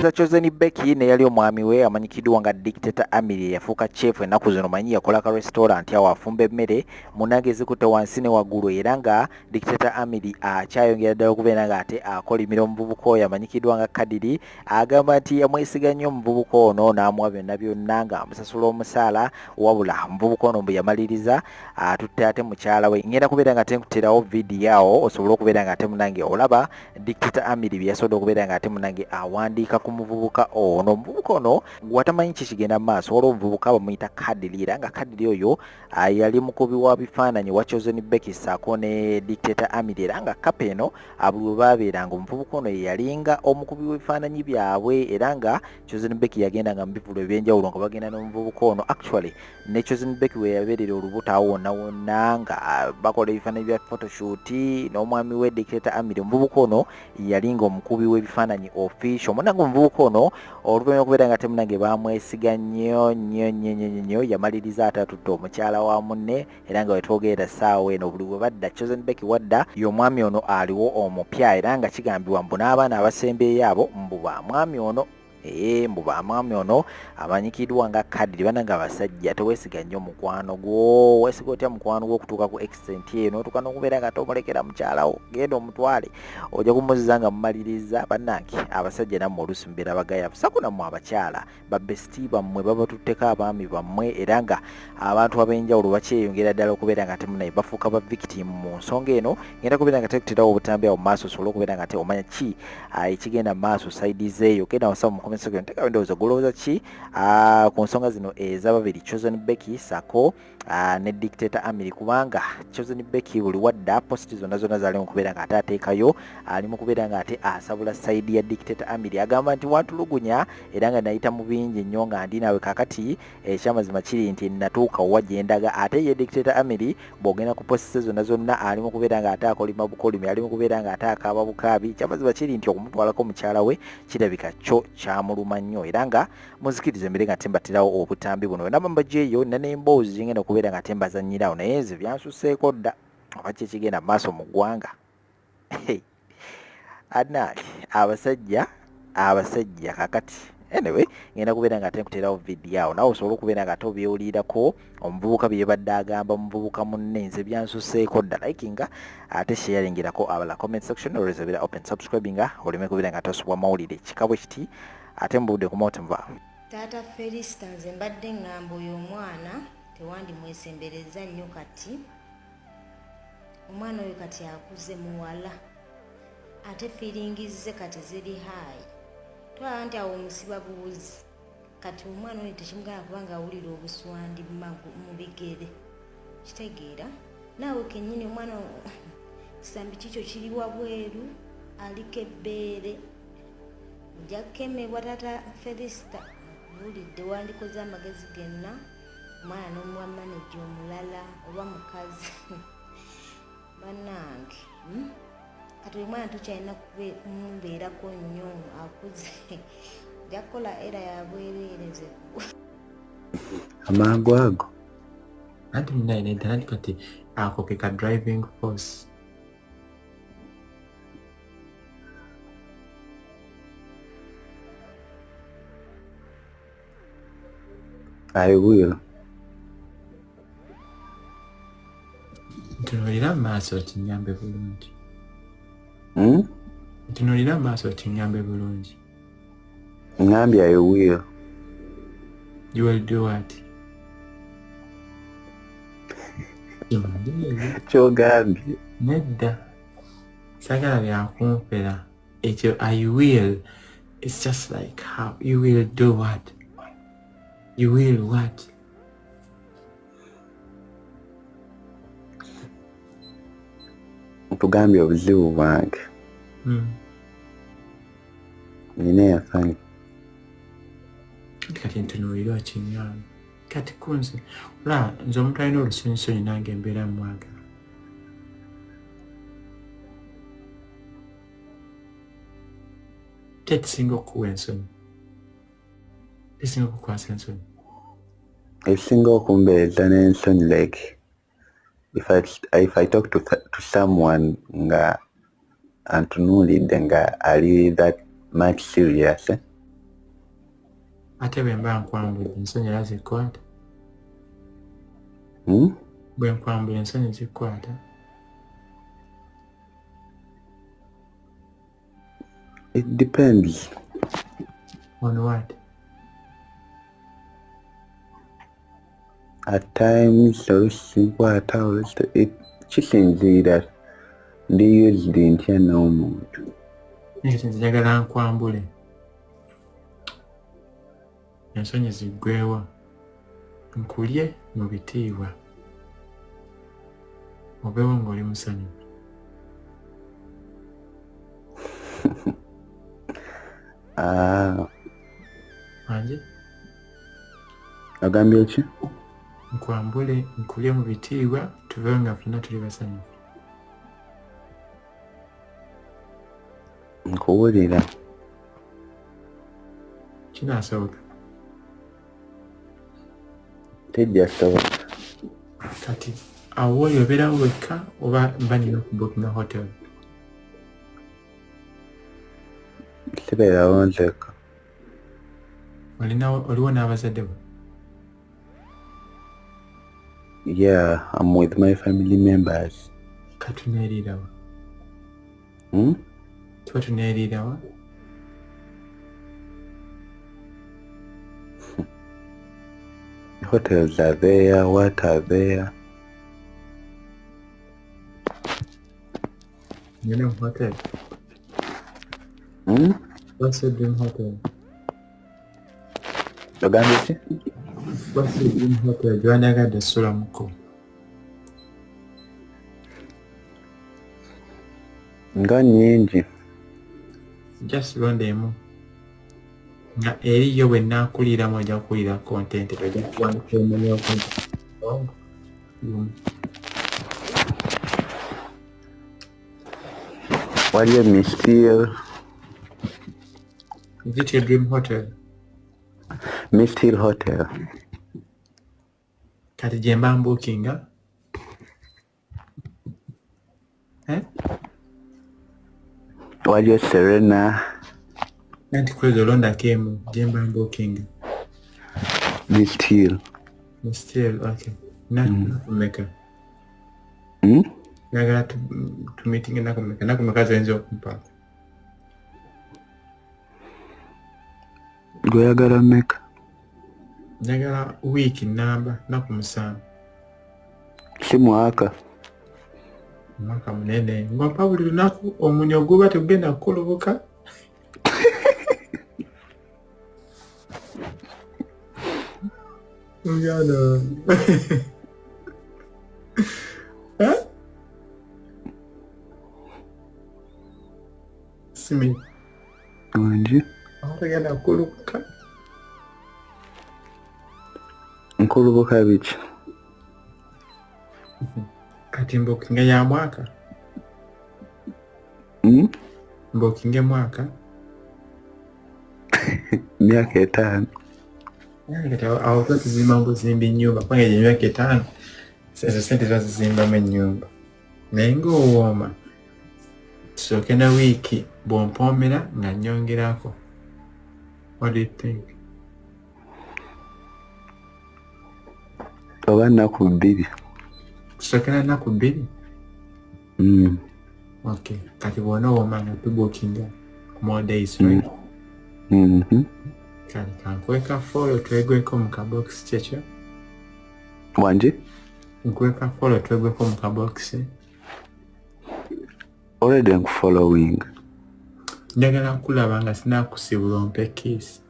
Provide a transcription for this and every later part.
Dr. Chosen Becky ne yali omwami we amanyikiddwa nga Dictator Amiri yafuuka chef ennaku zino manyi yakola ka restaurant awo afumba emmere munange ezikutte wansi ne waggulu era nga Dictator Amiri akyayongera ddala okubeera nga ate akolimira omuvubuka oyo amanyikiddwa nga Kadiri agamba nti yamwesiga nnyo omuvubuka ono n'amuwa byonna byonna nga amusasula omusaala wabula omuvubuka ono bwe yamaliriza atutte ate mukyala we ngenda kubeera nga tenkuterawo vidiyo awo osobole okubeera nga ate munange olaba Dictator Amiri bye yasobodde okubeera nga ate munange awandiika ku muvubuka ono gwatamanyi kikigenda mu maaso olwo omuvubuka bamuyita Kadiri era nga Kadiri oyo yali mukubi wa bifaananyi wa Chosen Becky ssaako ne Dictator Amiri era nga kapa eno buli we baabeeranga omuvubuka ono yalinga omukubi w'ebifaananyi byabwe era nga Chosen Becky yagendanga mu bivulo eby'enjawulo nga bagenda n'omuvubuka ono actually ne Chosen Becky we yabeerera olubuto awo wonna nga bakola ebifaananyi bya photoshoot n'omwami we Dictator Amiri omuvubuka ono yalinga omukubi w'ebifaananyi official munange omuvubuka ono oluvannyuma okubeera nga temunange baamwesiga nnyo yamaliriza ate atutte omukyala wa munne era nga wetwogerera ssaawa eno buli we badda Chosen Becky wadda y'omwami ono aliwo omupya era nga kigambibwa mbu n'abaana abasembeeyo abo mbu bamwami ono mbu bamwami ono amanyikiddwa nga Kadiri bananga abasajja teweesiga nnyo mukwano gwo weesiga otya mukwano gwo okutuuka ku extent eno otuuka n'okubeera nga tomulekera mukyalawo genda omutwale ojja kumuzza nga mumaliriza bannange abasajja nammwe oluusi mubeera bagayavu sako nammwe abakyala babesiti bammwe babatutteko abaami bammwe era nga abantu ab'enjawulo bakyeyongera ddala okubeera nga temunaye bafuuka ba victim mu nsonga eno ngenda kubeera nga tekuterawo obutambi awo mu maaso osobole okubeera nga te omanya ki ekigenda mu maaso saidi zeeyo genda wasaba mu nteka ndowooza golowooza ki ku nsonga zino ez'ababiri Chosen Becky sako ne Dictator Amiri kubanga Chosen Becky buli wadda posti zonna zaali mu kubeera nga ate ateekayo ali mu kubeera nga ate asabula saidi ya Dictator Amiri agamba nti watulugunya era nga nayita mu bingi nnyo nga ndi naawe kakati ekyamazima kiri nti natuuka wa gye ndaga ate ye Dictator Amiri bw'ogenda ku posti zonna ali mu kubeera nga ate akolima bukolimi ali mu kubeera nga ate akaaba bukaabi ekyamazima kiri nti okumutwalako mukyala we kirabika kyo kyamuluma nnyo era nga muzikirize mbere nga tembatirawo obutambi buno nabamba gyeyo n'emboozi ngenda okubeera nga tembazanyirawo naye nze byansuseeko dda oba ki ekigenda mu maaso mu ggwanga anaali abasajja kakati anyway ngenda kubeera nga tenkuterawo vidiyo awo nawe osobola okubeera nga tobyewulirirako omuvubuka bye yabadde agamba omuvubuka munne nze byansuseeko dda likinga ate sharingirako abala comment section olwezabira open subscribinga oleme kubeera nga tosubwa mawulire kikabwe kiti ate mbudde ku moto nva taata Felista nze mbadde ngamba oyo omwana tewandimwesembereza nnyo kati omwana oyo kati akuze muwala ate firingize kati ziri haayi twala nti awo omusiba buwuzi kati omwana oyo tekimugana kubanga awulira obuswandi mu bigere kitegeera naawe kennyini omwana kisambi kikyo kiri wabweru aliko ebbeere jakemebwa taata Felista bulidde wandikoze amagezi genna omwana n'omuwa maneja omulala oba mukazi bannange kati oyo mwana tokyalina kumubeerako nnyo akuze jakukola era yabwereereze amangu ago anti munaine ddala nti kati ako ke ka driving force I will. Ntunuulira mu maaso kinyambe bulungi. Ntunuulira mu maaso kinyambe bulungi. Ngambye I will. You will do what? Kyogambye. Nedda. Sagala byakumpera. Ekyo I will. It's just like how you will do what? You will what? Tugambye obuzibu bwange. Nina yafanyi. Kati ntunuulira kinyambe. Kati kunze. Olaba nze omuntu alina olusinsonyi nange mbeera mwagala. Tekisinga okuwa ensonyi. Tekisinga okukwasa ensonyi. Ekisinga okumbeeza n'ensonyi like if I talk to someone nga antunuulidde nga ali that much serious ate bwe mba nkwambula ensonyi era zikwata. Bwe nkwambula ensonyi zikwata. It depends. On what? At times, sinkwata kisinziira ndi used ntya n'omuntu. Nti njagala nkwambule ensonyi ziggweewo nkulye mu bitiibwa obeewo ng'oli musanyufu. Anje Agambye ki? nkwambule nkulye mu bitiibwa tubeewo nga ffenna tuli basanyufu. Nkuwulira. Kinaasoboka. Tejja soboka. Kati awo oli obeerawo wekka oba mba nina okubookinga hotel? Sibeerawo nzekka. Oliwo n'abazadde bo? Yeah, I'm with my family members. Katuneeriirawa? Tuba tuneeriirawa? Hotels are there, what are there? You know hotel? What's your dream hotel? Ogambye ki? What's your dream hotel? Gyowandagadde essulamuko? Nga nnyingi. Just londa emu. Nga eriyo bwe nnaakuliramu ojja kukulira content tojja kuwandika emunywa content. Waliyo Mist Hill. Is it your dream hotel? Mist Hill Hotel. Kati gye mba mbookinga? Waliyo Serena. Anti kwezi olondako emu gye mba mbookinga? Mist Hill. Mist Hill, okay. Nakumeka? Nagala tumeetinge nakumeka. Nakumeka ziyinza okumpaako? Gw'oyagala mmeka? Njagala wiiki nnamba nnaku 7. Si mwaka. Mwaka munene. Ngompa buli lunaku omunyo guba tegugenda kukulubuka. Muganda. Simi. Wangi? Tegenda kukulubuka. Nkulubuka biki? Kati mbookinga ya mwaka? Mbookinge mwaka? Myaka 5. Kati awo tuzimba mbuzimba ennyumba kubanga egyo emyaka 5 ezo sente bazizimbamu ennyumba. Naye ng'owooma tusooke na wiiki bw'ompoomera nga nnyongerako. What do you think? Oba nnaku 2. Tusookera nnaku 2? Okay. Kati bw'onoowooma nga tubookinga more days, right? Kale kankweka follow twegweko mu kabox kyekyo. Wangi? Nkweka follow twegweko mu kabox. Already nkufollowing. Njagala nkulaba nga sinaakusibula ompe kiss.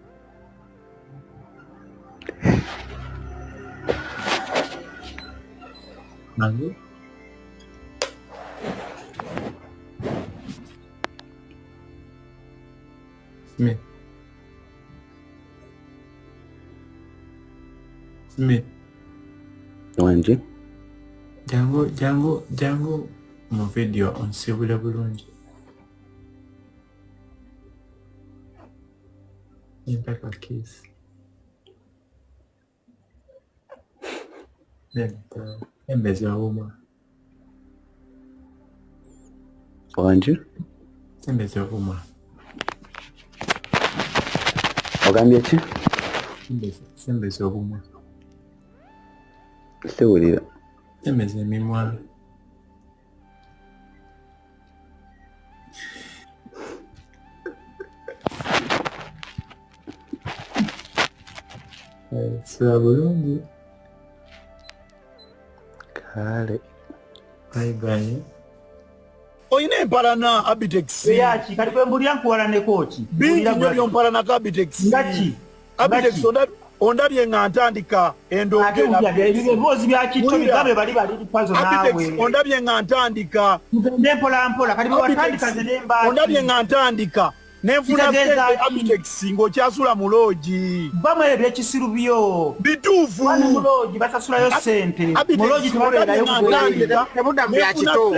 Nange? Smith. Smith. Wangi? Jangu mu video onsibule bulungi. Impaka kiss. Embezi wawuma. Wangi? Embezi wawuma. Ogambye ki? Sembeze obumwe. Sewulira. Sembeze emimwa. Sura bulungi. Kale. Bye. Oyina empalana Abitex. Yaki kati kwe mbulya nkuwala ne kooti. Bingi nnyo byompalana ka Abitex. Ngaki? Abitex ondabye nga ntandika endonge na ebibozi bya kitto bigabe bali pazo nawe. Abitex ondabye nga ntandika. Tugende mpola kati watandika zenemba. Ondabye nga ntandika. Nenfuna Abitex ng'okyasula mu loogi. Bamwe ebyekisiru byo. Bituufu. Wano mu loogi basasulayo ssente. Mu loogi tebabeerayo kubeerera. Tebuddamu bya kito.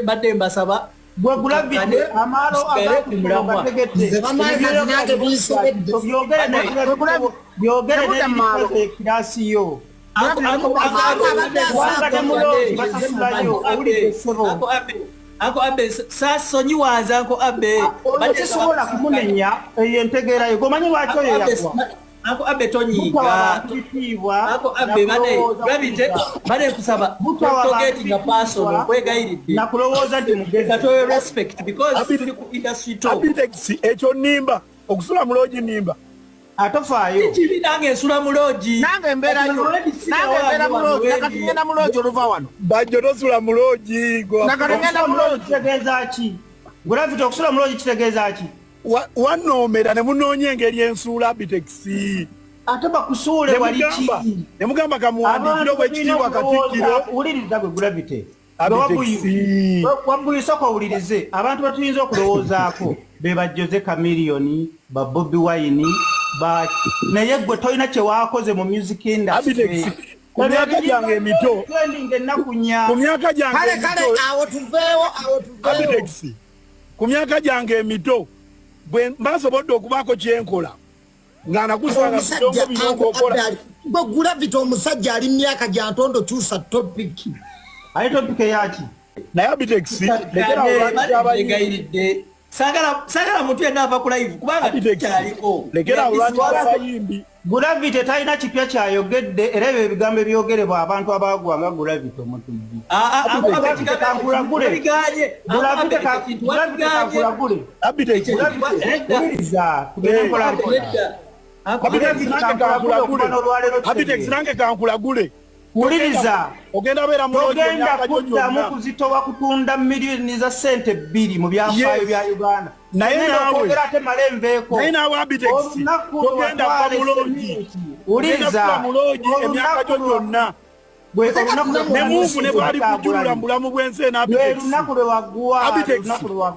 Badde mbasaba Gwe Gravity amalo agakutegete Bamanye bisobedde. byogere ne kirasi yo Ako abe sasonyi wanza ako abe bakisobola kumunenya entegeera yo gomanyi lwaki oyo yakwa ako abe tonyiga ako abe bane kusaba togeti nga person kwegayiridde nakulowooza nti mugezi katoyo respect because tuli ku industry talk Abitex ekyo nimba okusula mu loogi nimba atofaayo kibi nange ensula mu loogi Nange mbeerayo. Nange mbeera mu loogi. Nakati ngenda mu loogi oluva wano. bajjo tosula mu loogi Nakati ngenda mu loogi. kitegeeza ki Gravity okusula mu loogi kitegeeza ki wanoomera ne munoonya engeri ensuula Abitex ate bakusuule wali ki ne mugamba kamuwandiikire obwekitiibwa Katikkiro wuliriza gwe Gravity Abitex wabuyisako owulirize abantu batuyinza okulowoozaako be ba Jose Chameleone ba Bobi Wine naye gwe tolina kye waakoze mu music industry Abitex ku myaka gyange emito ennaku nya ku myaka gyange Kale awo tuveewo. Abitex ku myaka gyange emito bwe mbasobodde okubaako kyenkola nga nakusanga Omusajja gwe Gravity omusajja ali myaka gya ntondo kyusa topic. ali topike yaki naye Abitex legayiridde sagala muntu yenna ava ku live kubanga kyaliko lekera olwanyisa abayimbi Gravity talina kipya kyayogedde era ebyo ebigambo ebyogerebwa abantu abaagwanga Gravity omutujju Abitex Abitex nange kankulagule wuliriza ogenda beera mu loogi togenda emyaka gyo kuddamu gyonna kuzitowa kutunda miliyoni za sente 2 mu byafaayo bya Uganda naye naawe ate malembeeko naye naawe Abitex togenda kuba mu loogi wuliriza mu loogi emyaka gyo gyonna ne muuvu ne bwali kujulula mu bulamu bw'ensi eno Abitex lunaku lwe waggwa Abitex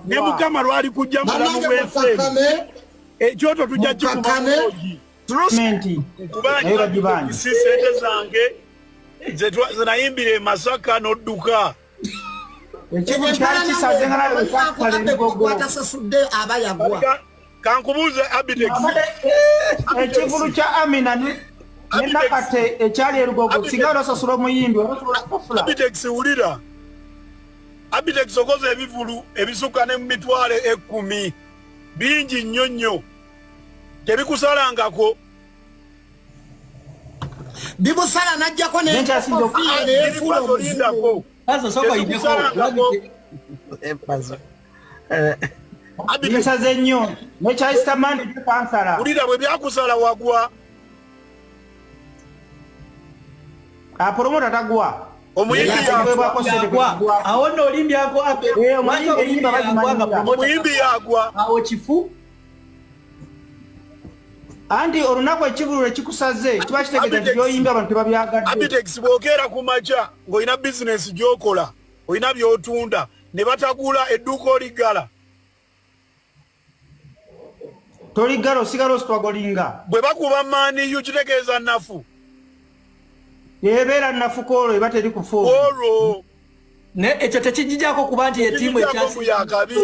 ne Mukama lwali kujja mu bulamu bw'ensi eno ekyoto tujja kikuba mu loogi kubanga sente zange zenayimbira e Masaka n'odduka ekibu kyali kisaze nga nawe wekakala emigogo Batasasudde aba yagwa. kankubuuze Abitex ekivulu kya Amina ne Nakate ekyali erugogo singa olosasula omuyimbi olosula kufula Abitex wulira Abitex okoze ebivulu ebisukka ne mu mitwalo 10 bingi nnyo nnyo tebikusalangako Bibusala najjako olindako bisaze nnyo nekyaistamandi kansala wulira bwe byakusala wagwa apromota tagwa omuyimbi awo nno olimbyako omuyimbi yagwa awo kifu anti olunaku ekivulu ekikusaze kiba kitegeeza nti byoyimbi abantu tebabyagadde Abitex bw'okeera ku makya ng'olina bizinesi gy'okola olina by'otunda ne batagula edduuka oligala toligala osigala ositwagolinga bwe bakuba maaniyu kitegeeza nafu ebeera nafuko olwo eba teri kufuuka olwo ekyo tekijijjako kuba nti etiimu yakabi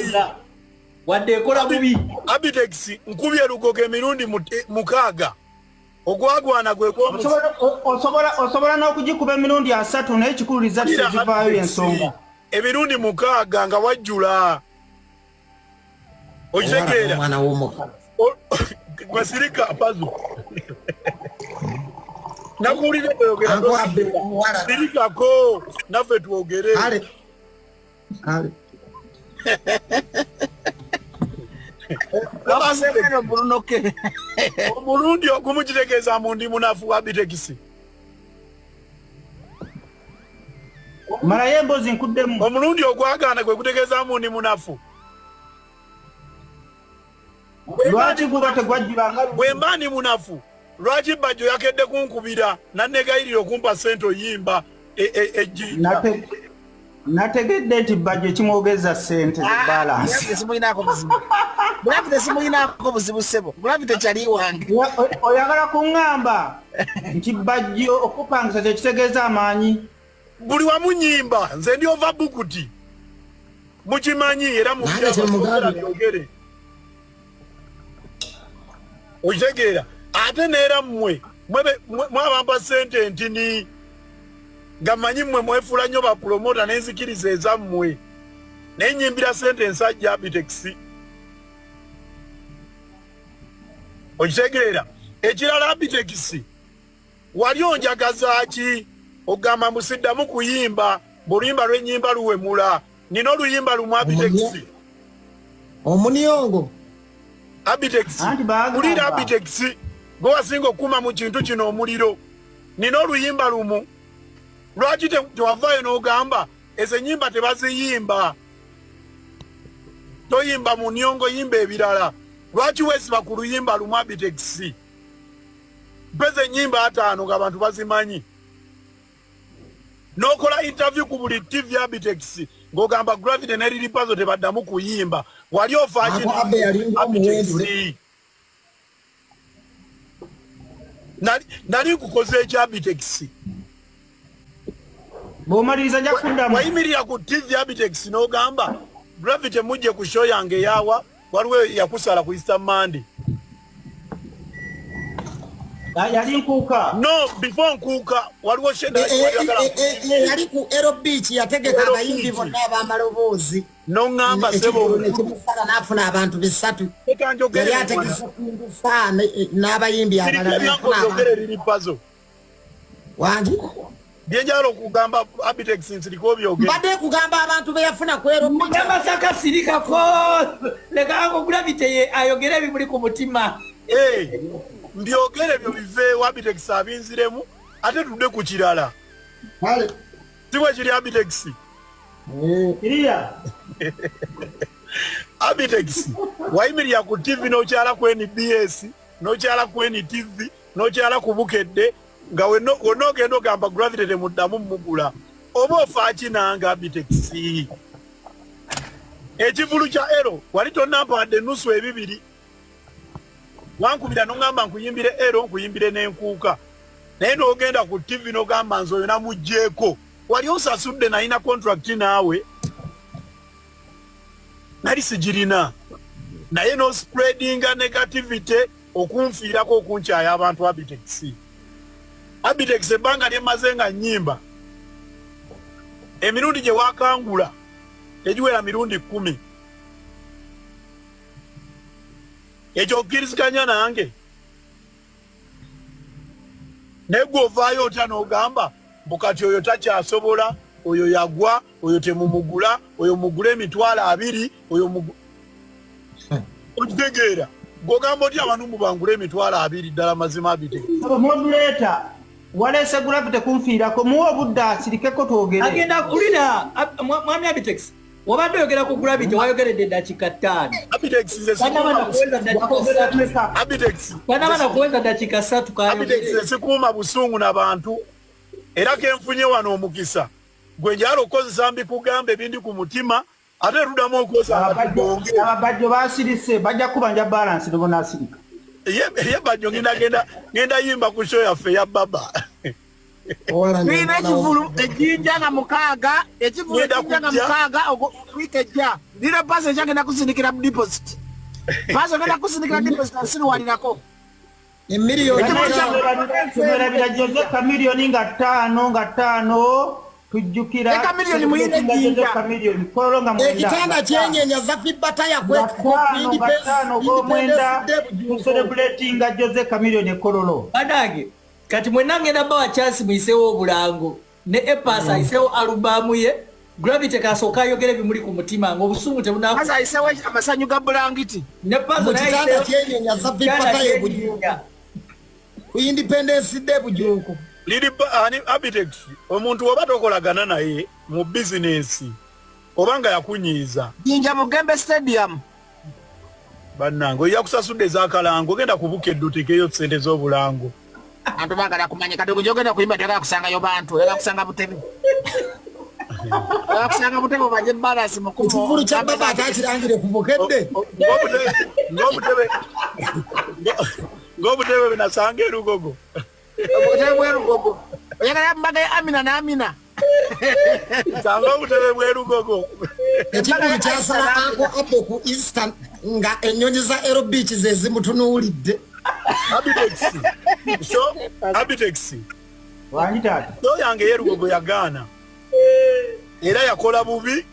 wadde ekola bubi. Abitex nkubye lugogo emirundi mukaaga. Ogwagwana gwe ko osobola n'okugikuba emirundi 3 naye kikululiza tezivaayo ensonga. Emirundi mukaaga nga wajjula. Ojegeera. Mwana w'omuka. Masirika pazu. Nakulire oyogera Sirika ko nafe tuogere. Kale. Abasebeno Brunoke. Omurundi okumukitegeza mu ndi munafu Abitex. Maraye mbozi nkuddemu. Omurundi ogwagaana gwe kutegeza mu ndi munafu. Lwaki kuba tegwajjulanga bwembani munafu. Lwaki bajjo yakedde kunkubira nanegayirira okumpa sento yimba ejjinja. Nategedde nti bajjo kimwogeza sente balance. Simuyinako buzibu sebo. Bulabi tekyali wange. Oyagala kuŋŋamba nti bajjo okupangisa tekitegeeza amaanyi. Buli wamu nyimba nze ndi ova bukuti. Mukimanyi era mubyogere. Ojegeera ate neera mmwe mwabampa sente ntini gamanyi mmwe mwefula nnyo bapromota n'enzikiriza ezammwe naye nyimbira sente ensajja Abitex. Okitegeera ekirala Abitex wali onjagaza ki ogamba musiddamu kuyimba buluyimba lw'ennyimba luwemula nina oluyimba lumu Abitex. Omuniongo Abitex ulira Abitex gwe wasinga okuma mu kintu kino omuliro nina oluyimba lumu lwaki tewavaayo n'ogamba ezo ennyimba tebaziyimba toyimba mu nyongo yimba ebirala lwaki weesiba ku luyimba lumu Abitex mpeza ennyimba 5 ng'abantu bazimanyi n'okola interview ku buli TV Abitex ng'ogamba Gravity ne Lily Pazo tebaddamu kuyimba wali ofaaki nali kukoze ekya Abitex bw'omaliriza nja kuddamu wayimirira ku TV Abitex n'ogamba Gravity mujje ku show yange yawa waliwo yakusala ku Easter Monday. Yali nkuuka no before nkuuka waliwo sheda yali ku Aero Beach yategeka abayimbi bonna ab'amaloboozi n'oŋŋamba sebo ekisala n'afuna abantu 3 yali ategesa kundufa n'abayimbi abalala Lily Pazo wangi byenjala okugamba Abitex nsiriko byogera mbadde kugamba abantu be yafuna ku Aero Beach Masaka sirikako lekango Gravity ayogera ebimuli ku mutima. Mbyogere byo biveewo Abitex abinziremu ate tudde ku kirala siwe kiri Abitex iriya Abitex wayimirira ku TV n'okyala ku NBS n'okyala ku NTV n'okyala ku Bukedde nga wonna ogenda ogamba Gravity temuddamu mugula oba ofaaki nanga Abitex ekivulu kya Ero wali tonnampadde nusu ebibiri wankubira n'ongamba nkuyimbire Ero nkuyimbire n'enkuuka naye n'ogenda ku TV n'ogamba nze oyo namugjeeko wali osasudde nalina contract naawe nali sigirina naye no spreadinga negativity okunfiirako okunkyaya abantu Abitex ebbanga lyemaze nga nnyimba emirundi gye wakangula tegiwera mirundi 10 ekyo okkiriziganya nange naye gwe ovaayo otya n'ogamba bukati oyo takyasobola oyo yagwa oyo temumugula oyo mugule $20 oyo okitegeera gogamba otya abantu mubangule $20 ddala mazima Abitex modulator walese Gravity kunfiirako muwa obudde asirikeko twogere agenda kulira mwami Abitex wabadde oyogera ku Gravity wayogeredde dakika 5 Abitex banabana kuweza dakika 3 Abitex sikuuma busungu n'abantu era kenfunye wano omukisa gwe njalo okozesa mbikugamba ebindi ku mutima ate tuddamu okwoza abajjo basirise bajja kubanja balance nebo nasirika ye bajjo ngenda yimba ku show yaffe ya baba Nina ekivulu ejinja nga mukaaga, ekivulu ejinja nga mukaaga wikejja. Nina pasa kyagenda kusindikira mu deposit. Pasa genda kusindikira deposit asiruwalirako. Emiliyoni tumerabira Jose Chameleone nga 5 tujjukira Eka miliyoni muyine jinja. Chameleone kolonga mwenda. ekitanda kyenyenya zafi bataya mwenda celebrating Jose Chameleone kololo. Badage kati mwena ngenda bawa chance muisewo obulango ne Epasa isewo alubamu ye Gravity kasoka yogere bimuli ku mutima ng'obusumu tebuna Pasa isewo amasanyu ga bulangiti. ne Pasa na ekitanda kyenyenya zafi bataya bujuka ku Independence Day bujuko liri ani Abitex omuntu oba tokolagana naye mu business obanga yakunyiza Jinja Mugembe Stadium. bannango yakusasudde zakalango genda kubuka eddutekeyo sente z'obulango. Antu bagala kumanya kadogo jogenda kuyimba tega kusanga yo bantu era kusanga butebe. Kusanga butebe baje balance mukumo. ekivulu kya baba atakirangire ku bukedde ngobutebe binasanga erugogo. Butebe bwerugogo. Oyagala mbaga ya Amina na Amina. Sanga obutebe bwerugogo. ekivulu kyasala ako abo ku Eastern nga ennyonyi za Aero Beach zezimutunuulidde. Abitex Wanyitata so yange yerugogo yagaana era yakola bubi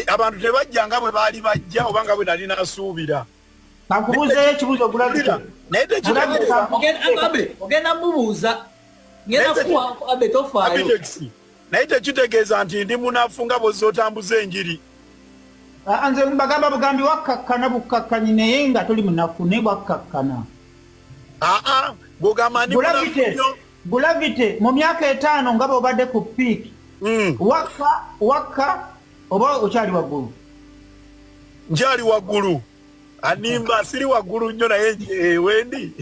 abantu tebajjanga bwe baali bajja obanga bwe nali nasuubira. kakubuzeyo ekibuzo Gravity naye tekitegeeza ogenda mubuuza ngenda kuwa abe tofaayo Abitex naye tekitegeeza nti ndi munafu nga bw'ozza otambuza enjiri. nze mbagamba bugambi wakkakkana bukkakkanyi naye nga tuli munafu naye bwakkakkana. Bw'ogamba ndi munafu nnyo. Gravity mu myaka 5 nga bw'obadde ku peak wakka oba okyali waggulu? Nkyali waggulu animba siri waggulu nnyo naye wendi.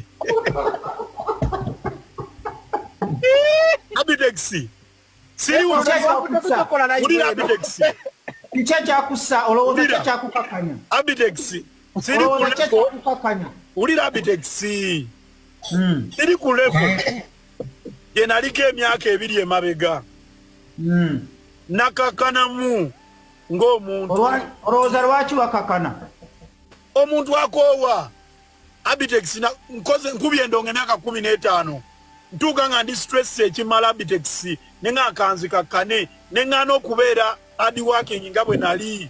Abitex siri waggulu Abitex kiki ekyakussa olowooza ki ekyakukakkanya? Abitex siri olowooza ki ekyakukakkanya? ulira Abitex siri ku level gye naliko emyaka 2 emabega nakakkanamu ng'omuntu. Olowooza lwaki wakakkana? Omuntu akoowa Abitex nkubye endongo emyaka 15 ntuuka nga ndi stress ekimala Abitex ne nga akanzikakkane ne ŋŋaana okubeera hard working nga bwe nali.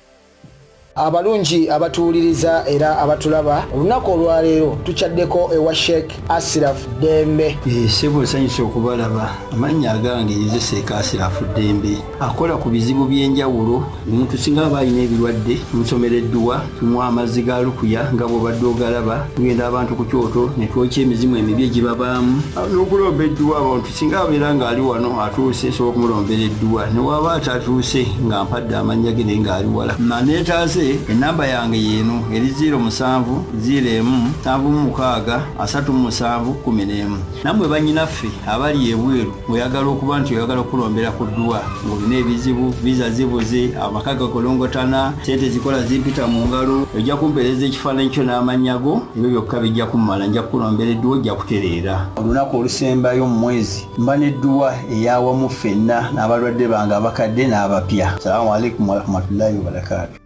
Abalungi abatuwuliriza era abatulaba olunaku olwaleero tukyaddeko ewa Sheikh Ashraf Dembe. Sebo nsanyusa okubalaba. Amannya agange ye Sheikh Ashraf Dembe akola ku bizibu by'enjawulo. Omuntu singa aba alina ebirwadde musomereddwa tumuwa amazzi ga lukuya nga bw'obadde ogalaba tugenda abantu ku kyoto ne twokya emizimu emibi egibabaamu n'okulomba edduwa. Abantu singa abeera ng'ali wano atuuse sobola okumulombera edduwa ne waba atatuuse nga mpadde amannya ge naye ng'ali wala maneetaase. Enamba yange yeno eri 0701763711. Namwe bannyinaffe abali ebweru oyagala okuba nti oyagala okulombera ku dduwa ng'olina ebizibu viza zibuze amaka gakolongotana sente zikola zimpita mu ngalo ojja kumpeereza ekifaananyi kyo n'amannya go ebyo byokka bijja kummala nja kukulombera edduwa ojja kutereera. Olunaku olusembayo mu mwezi mba n'edduwa eyawamu ffenna n'abalwadde bange abakadde n'abapya. Salaamu alaikum warahmatullahi wabarakatuh.